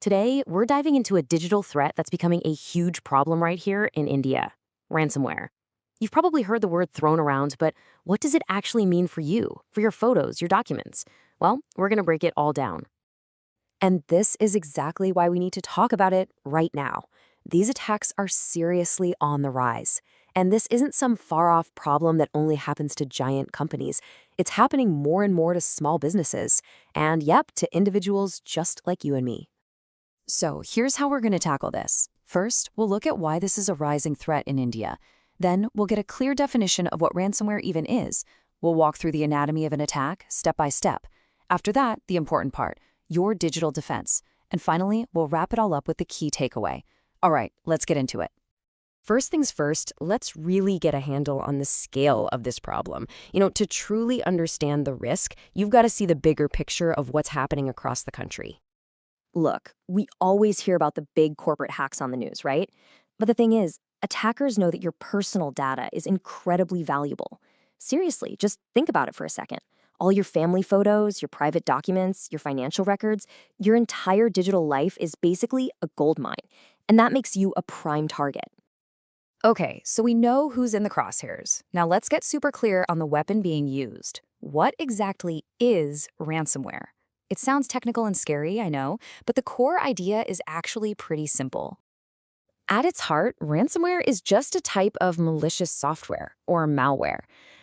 Today, we're diving into a digital threat that's becoming a huge problem right here in India: ransomware. You've probably heard the word thrown around, but what does it actually mean for you, for your photos, your documents? Well, we're going to break it all down. And this is exactly why we need to talk about it right now. These attacks are seriously on the rise. And this isn't some far-off problem that only happens to giant companies. It's happening more and more to small businesses. And yep, to individuals just like you and me. So here's how we're going to tackle this. First, we'll look at why this is a rising threat in India. Then we'll get a clear definition of what ransomware even is. We'll walk through the anatomy of an attack, step by step. After that, the important part: your digital defense. And finally, we'll wrap it all up with the key takeaway. All right, let's get into it. First things first, let's really get a handle on the scale of this problem. To truly understand the risk, you've got to see the bigger picture of what's happening across the country. Look, we always hear about the big corporate hacks on the news, right? But the thing is, attackers know that your personal data is incredibly valuable. Seriously, just think about it for a second. All your family photos, your private documents, your financial records, your entire digital life is basically a gold mine. And that makes you a prime target. Okay, so we know who's in the crosshairs. Now let's get super clear on the weapon being used. What exactly is ransomware? It sounds technical and scary, I know, but the core idea is actually pretty simple. At its heart, ransomware is just a type of malicious software, or malware.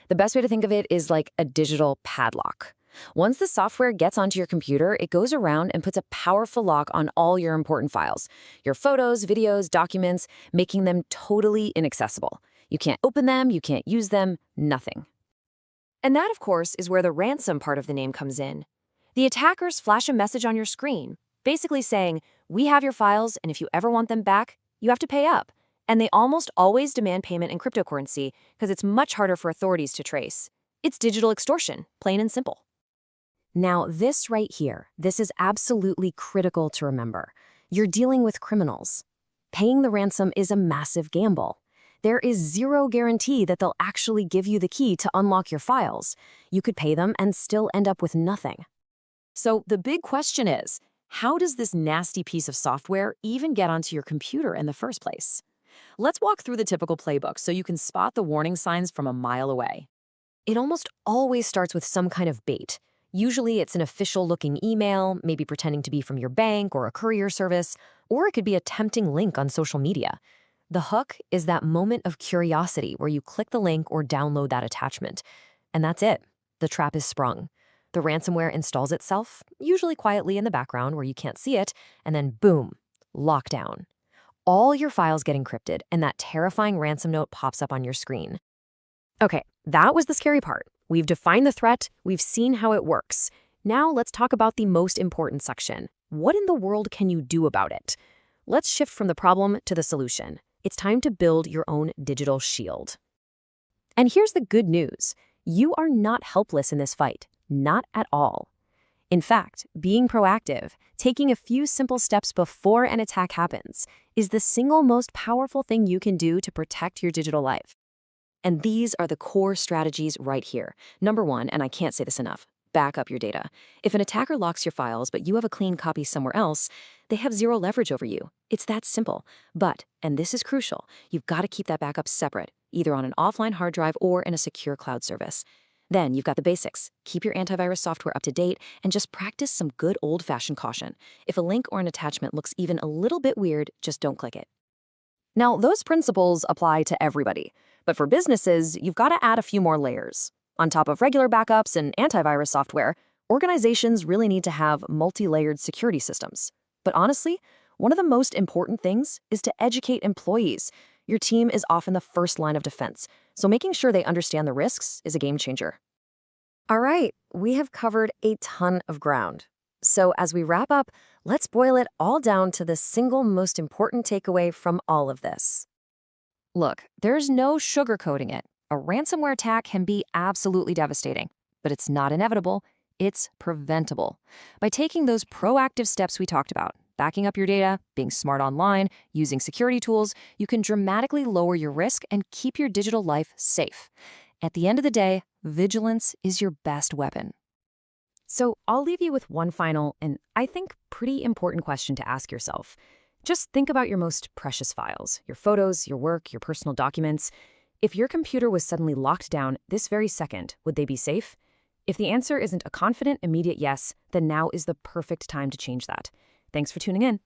The best way to think of it is like a digital padlock. Once the software gets onto your computer, it goes around and puts a powerful lock on all your important files, your photos, videos, documents, making them totally inaccessible. You can't open them, you can't use them, nothing. And that, of course, is where the ransom part of the name comes in. The attackers flash a message on your screen, basically saying, "We have your files, and if you ever want them back, you have to pay up." And they almost always demand payment in cryptocurrency because it's much harder for authorities to trace. It's digital extortion, plain and simple. Now, this right here, this is absolutely critical to remember. You're dealing with criminals. Paying the ransom is a massive gamble. There is zero guarantee that they'll actually give you the key to unlock your files. You could pay them and still end up with nothing. So the big question is, how does this nasty piece of software even get onto your computer in the first place? Let's walk through the typical playbook so you can spot the warning signs from a mile away. It almost always starts with some kind of bait. Usually it's an official-looking email, maybe pretending to be from your bank or a courier service, or it could be a tempting link on social media. The hook is that moment of curiosity where you click the link or download that attachment. And that's it. The trap is sprung. The ransomware installs itself, usually quietly in the background where you can't see it, and then boom, lockdown. All your files get encrypted, and that terrifying ransom note pops up on your screen. Okay, that was the scary part. We've defined the threat, we've seen how it works. Now let's talk about the most important section. What in the world can you do about it? Let's shift from the problem to the solution. It's time to build your own digital shield. And here's the good news. You are not helpless in this fight. Not at all. In fact, being proactive, taking a few simple steps before an attack happens, is the single most powerful thing you can do to protect your digital life. And these are the core strategies right here. Number one, and I can't say this enough, back up your data. If an attacker locks your files, but you have a clean copy somewhere else, they have zero leverage over you. It's that simple. But, and this is crucial, you've got to keep that backup separate, either on an offline hard drive or in a secure cloud service. Then you've got the basics. Keep your antivirus software up to date and just practice some good old-fashioned caution. If a link or an attachment looks even a little bit weird, just don't click it. Now, those principles apply to everybody. But for businesses, you've got to add a few more layers. On top of regular backups and antivirus software, organizations really need to have multi-layered security systems. But honestly, one of the most important things is to educate employees. Your team is often the first line of defense, so making sure they understand the risks is a game changer. All right, we have covered a ton of ground. So as we wrap up, let's boil it all down to the single most important takeaway from all of this. Look, there's no sugarcoating it. A ransomware attack can be absolutely devastating, but it's not inevitable, it's preventable. By taking those proactive steps we talked about, backing up your data, being smart online, using security tools, you can dramatically lower your risk and keep your digital life safe. At the end of the day, vigilance is your best weapon. So I'll leave you with one final and I think pretty important question to ask yourself. Just think about your most precious files, your photos, your work, your personal documents. If your computer was suddenly locked down this very second, would they be safe? If the answer isn't a confident, immediate yes, then now is the perfect time to change that. Thanks for tuning in.